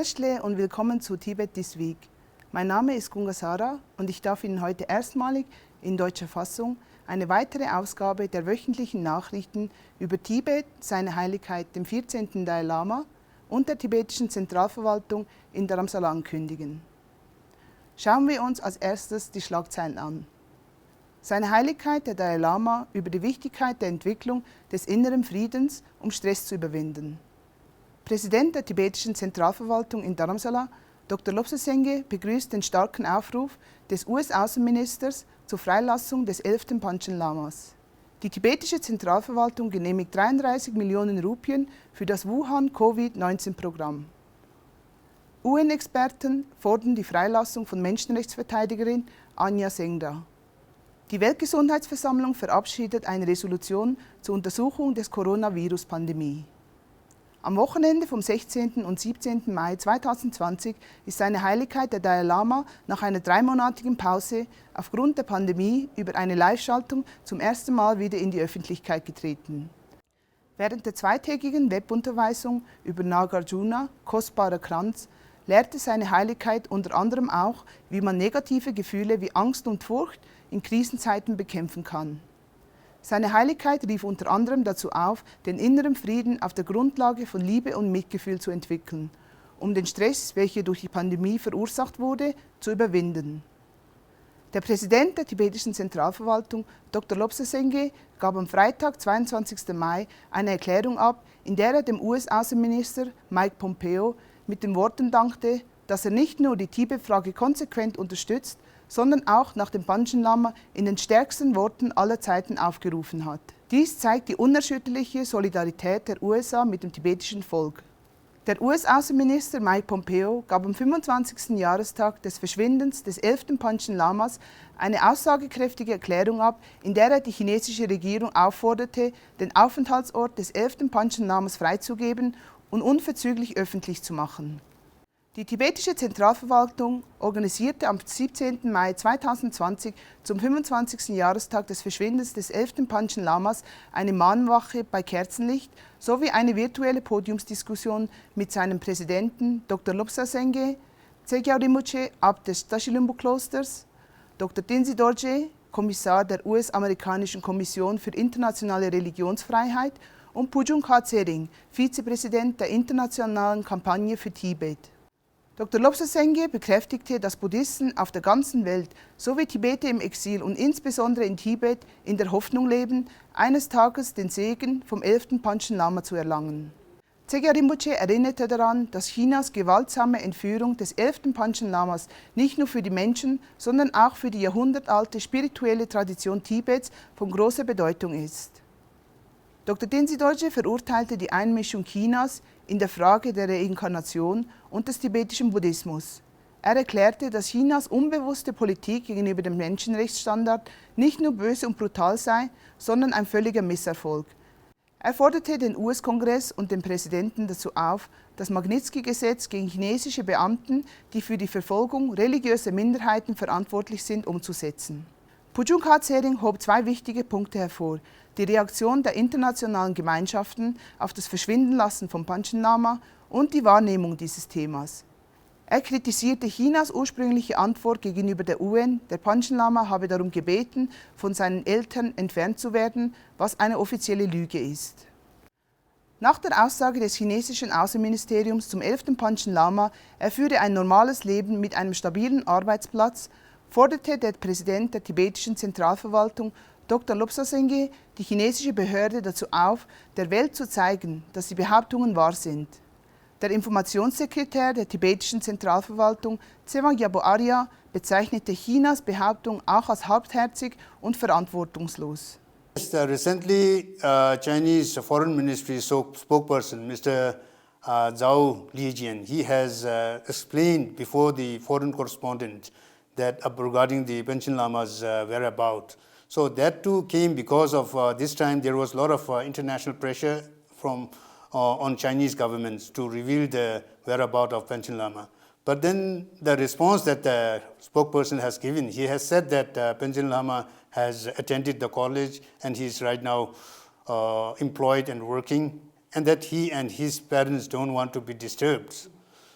Naleshle und willkommen zu Tibet This Week. Mein Name ist Gunga Sara und ich darf Ihnen heute erstmalig in deutscher Fassung eine weitere Ausgabe der wöchentlichen Nachrichten über Tibet, seine Heiligkeit, dem 14. Dalai Lama und der tibetischen Zentralverwaltung in Dharamsala ankündigen. Schauen wir uns als erstes die Schlagzeilen an. Seine Heiligkeit, der Dalai Lama, über die Wichtigkeit der Entwicklung des inneren Friedens, um Stress zu überwinden. Präsident der tibetischen Zentralverwaltung in Dharamsala, Dr. Lobsang Sengye, begrüßt den starken Aufruf des US-Außenministers zur Freilassung des 11. Panchen Lamas. Die tibetische Zentralverwaltung genehmigt 33 Millionen Rupien für das Wuhan-Covid-19-Programm. UN-Experten fordern die Freilassung von Menschenrechtsverteidigerin Anya Sengda. Die Weltgesundheitsversammlung verabschiedet eine Resolution zur Untersuchung des Coronavirus-Pandemie. Am Wochenende vom 16. und 17. Mai 2020 ist seine Heiligkeit der Dalai Lama nach einer 3-monatigen Pause aufgrund der Pandemie über eine Live-Schaltung zum ersten Mal wieder in die Öffentlichkeit getreten. Während der zweitägigen Webunterweisung über Nagarjuna, kostbarer Kranz, lehrte seine Heiligkeit unter anderem auch, wie man negative Gefühle wie Angst und Furcht in Krisenzeiten bekämpfen kann. Seine Heiligkeit rief unter anderem dazu auf, den inneren Frieden auf der Grundlage von Liebe und Mitgefühl zu entwickeln, um den Stress, welcher durch die Pandemie verursacht wurde, zu überwinden. Der Präsident der tibetischen Zentralverwaltung, Dr. Lobsang Sengye, gab am Freitag, 22. Mai, eine Erklärung ab, in der er dem US-Außenminister Mike Pompeo mit den Worten dankte, dass er nicht nur die Tibet-Frage konsequent unterstützt, sondern auch nach dem Panchen Lama in den stärksten Worten aller Zeiten aufgerufen hat. Dies zeigt die unerschütterliche Solidarität der USA mit dem tibetischen Volk. Der US-Außenminister Mike Pompeo gab am 25. Jahrestag des Verschwindens des 11. Panchen Lamas eine aussagekräftige Erklärung ab, in der er die chinesische Regierung aufforderte, den Aufenthaltsort des 11. Panchen Lamas freizugeben und unverzüglich öffentlich zu machen. Die tibetische Zentralverwaltung organisierte am 17. Mai 2020 zum 25. Jahrestag des Verschwindens des 11. Panchen Lamas eine Mahnwache bei Kerzenlicht sowie eine virtuelle Podiumsdiskussion mit seinem Präsidenten Dr. Lobsang Sengye, Tsegyal Rinpoche, Abt des Tasilumbu-Klosters, Dr. Tenzin Dorje, Kommissar der US-amerikanischen Kommission für internationale Religionsfreiheit und Pujung Khatsering, Vizepräsident der internationalen Kampagne für Tibet. Dr. Lobsang Sengye bekräftigte, dass Buddhisten auf der ganzen Welt sowie Tibeter im Exil und insbesondere in Tibet in der Hoffnung leben, eines Tages den Segen vom 11. Panchen Lama zu erlangen. Tsegyal Rinpoche erinnerte daran, dass Chinas gewaltsame Entführung des 11. Panchen Lamas nicht nur für die Menschen, sondern auch für die jahrhundertalte spirituelle Tradition Tibets von großer Bedeutung ist. Dr. Tenzin Dorje verurteilte die Einmischung Chinas in der Frage der Reinkarnation und des tibetischen Buddhismus. Er erklärte, dass Chinas unbewusste Politik gegenüber dem Menschenrechtsstandard nicht nur böse und brutal sei, sondern ein völliger Misserfolg. Er forderte den US-Kongress und den Präsidenten dazu auf, das Magnitsky-Gesetz gegen chinesische Beamten, die für die Verfolgung religiöser Minderheiten verantwortlich sind, umzusetzen. Pujung Khatsering hob 2 wichtige Punkte hervor: die Reaktion der internationalen Gemeinschaften auf das Verschwindenlassen von Panchen Lama und die Wahrnehmung dieses Themas. Er kritisierte Chinas ursprüngliche Antwort gegenüber der UN, der Panchen Lama habe darum gebeten, von seinen Eltern entfernt zu werden, was eine offizielle Lüge ist. Nach der Aussage des chinesischen Außenministeriums zum 11. Panchen Lama, er führe ein normales Leben mit einem stabilen Arbeitsplatz, forderte der Präsident der tibetischen Zentralverwaltung, Dr. Lobsang Sengye, die chinesische Behörde dazu auf, der Welt zu zeigen, dass die Behauptungen wahr sind. Der Informationssekretär der tibetischen Zentralverwaltung, Tsewang Gyalpo Arya, bezeichnete Chinas Behauptung auch als halbherzig und verantwortungslos. Recently, Chinese Foreign Ministry spokesperson, Mr. Zhao Lijian, he has explained before the foreign correspondent that regarding the Panchen Lama's whereabouts. So that too came because of this time there was a lot of international pressure on Chinese governments to reveal the whereabouts of Panchen Lama. But then the response that the spokesperson has given, he has said that Panchen Lama has attended the college and he is right now employed and working, and that he and his parents don't want to be disturbed.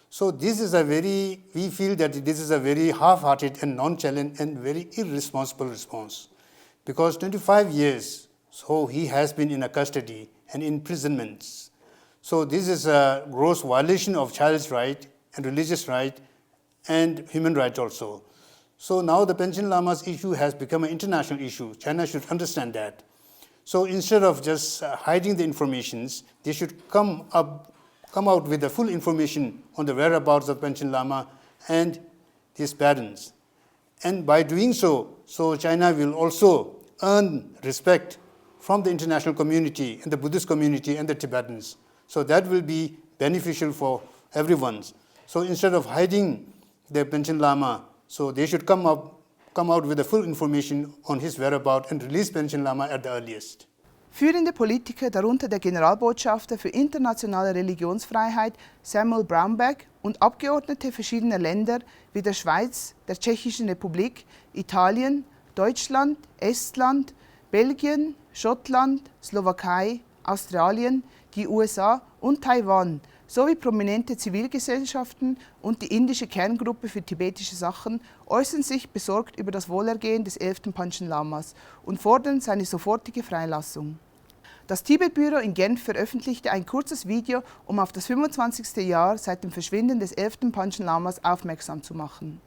So this is we feel that this is a very half-hearted and nonchalant and very irresponsible response. Because 25 years, so he has been in a custody and imprisonments. So this is a gross violation of child's right and religious right and human rights also. So now the Panchen Lama's issue has become an international issue. China should understand that. So instead of just hiding the informations, they should come out with the full information on the whereabouts of Panchen Lama and his parents. And by doing so China will also earn respect from the international community and the Buddhist community and the Tibetans. So that will be beneficial for everyone. So instead of hiding the Panchen Lama, so they should come out with the full information on his whereabouts and release Panchen Lama at the earliest. Führende Politiker, darunter der Generalbotschafter für internationale Religionsfreiheit Samuel Brownback und Abgeordnete verschiedener Länder wie der Schweiz, der Tschechischen Republik, Italien, Deutschland, Estland, Belgien, Schottland, Slowakei, Australien, die USA und Taiwan sowie prominente Zivilgesellschaften und die indische Kerngruppe für tibetische Sachen äußern sich besorgt über das Wohlergehen des 11. Panchen Lamas und fordern seine sofortige Freilassung. Das Tibet-Büro in Genf veröffentlichte ein kurzes Video, um auf das 25. Jahr seit dem Verschwinden des 11. Panchen Lamas aufmerksam zu machen.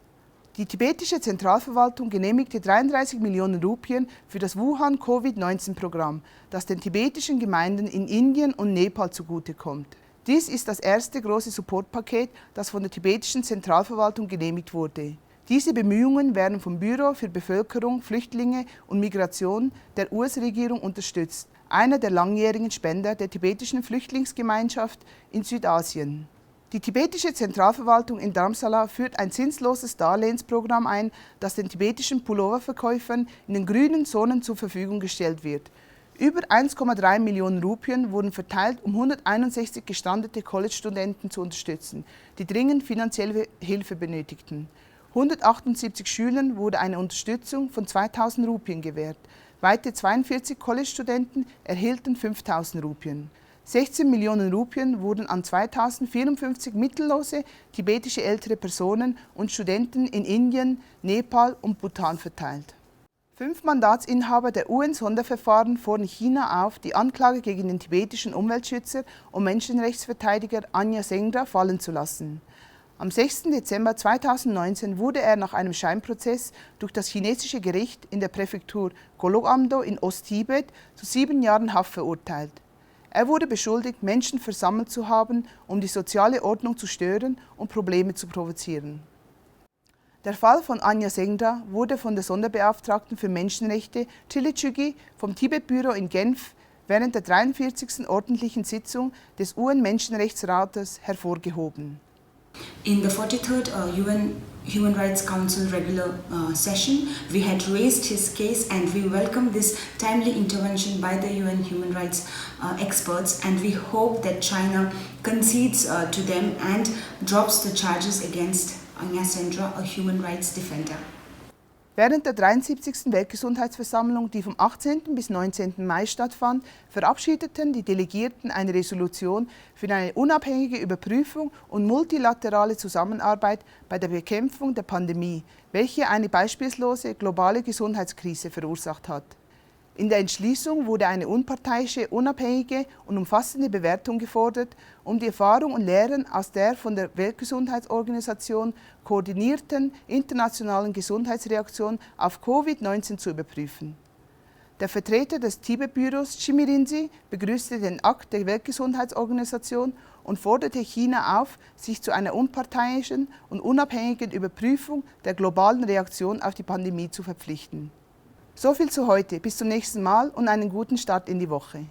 Die tibetische Zentralverwaltung genehmigte 33 Millionen Rupien für das Wuhan-Covid-19-Programm, das den tibetischen Gemeinden in Indien und Nepal zugutekommt. Dies ist das erste große Supportpaket, das von der tibetischen Zentralverwaltung genehmigt wurde. Diese Bemühungen werden vom Büro für Bevölkerung, Flüchtlinge und Migration der US-Regierung unterstützt, einer der langjährigen Spender der tibetischen Flüchtlingsgemeinschaft in Südasien. Die tibetische Zentralverwaltung in Dharamsala führt ein zinsloses Darlehensprogramm ein, das den tibetischen Pulloververkäufern in den grünen Zonen zur Verfügung gestellt wird. Über 1,3 Millionen Rupien wurden verteilt, um 161 gestrandete College-Studenten zu unterstützen, die dringend finanzielle Hilfe benötigten. 178 Schülern wurde eine Unterstützung von 2.000 Rupien gewährt. Weitere 42 College-Studenten erhielten 5.000 Rupien. 16 Millionen Rupien wurden an 2.054 mittellose tibetische ältere Personen und Studenten in Indien, Nepal und Bhutan verteilt. 5 Mandatsinhaber der UN-Sonderverfahren fordern China auf, die Anklage gegen den tibetischen Umweltschützer und Menschenrechtsverteidiger Anya Sengda fallen zu lassen. Am 6. Dezember 2019 wurde er nach einem Scheinprozess durch das chinesische Gericht in der Präfektur Golok-Amdo in Osttibet zu 7 Jahren Haft verurteilt. Er wurde beschuldigt, Menschen versammelt zu haben, um die soziale Ordnung zu stören und Probleme zu provozieren. Der Fall von Anya Sengda wurde von der Sonderbeauftragten für Menschenrechte Chile Chugi vom Tibet-Büro in Genf während der 43. ordentlichen Sitzung des UN-Menschenrechtsrates hervorgehoben. In the 43rd UN Human Rights Council regular session, we had raised his case and we welcome this timely intervention by the UN human rights experts, and we hope that China concedes to them and drops the charges against Anya Sengda, a human rights defender. Während der 73. Weltgesundheitsversammlung, die vom 18. bis 19. Mai stattfand, verabschiedeten die Delegierten eine Resolution für eine unabhängige Überprüfung und multilaterale Zusammenarbeit bei der Bekämpfung der Pandemie, welche eine beispiellose globale Gesundheitskrise verursacht hat. In der Entschließung wurde eine unparteiische, unabhängige und umfassende Bewertung gefordert, um die Erfahrung und Lehren aus der von der Weltgesundheitsorganisation koordinierten internationalen Gesundheitsreaktion auf Covid-19 zu überprüfen. Der Vertreter des Tibet-Büros Chimirinzi begrüßte den Akt der Weltgesundheitsorganisation und forderte China auf, sich zu einer unparteiischen und unabhängigen Überprüfung der globalen Reaktion auf die Pandemie zu verpflichten. So viel zu heute. Bis zum nächsten Mal und einen guten Start in die Woche.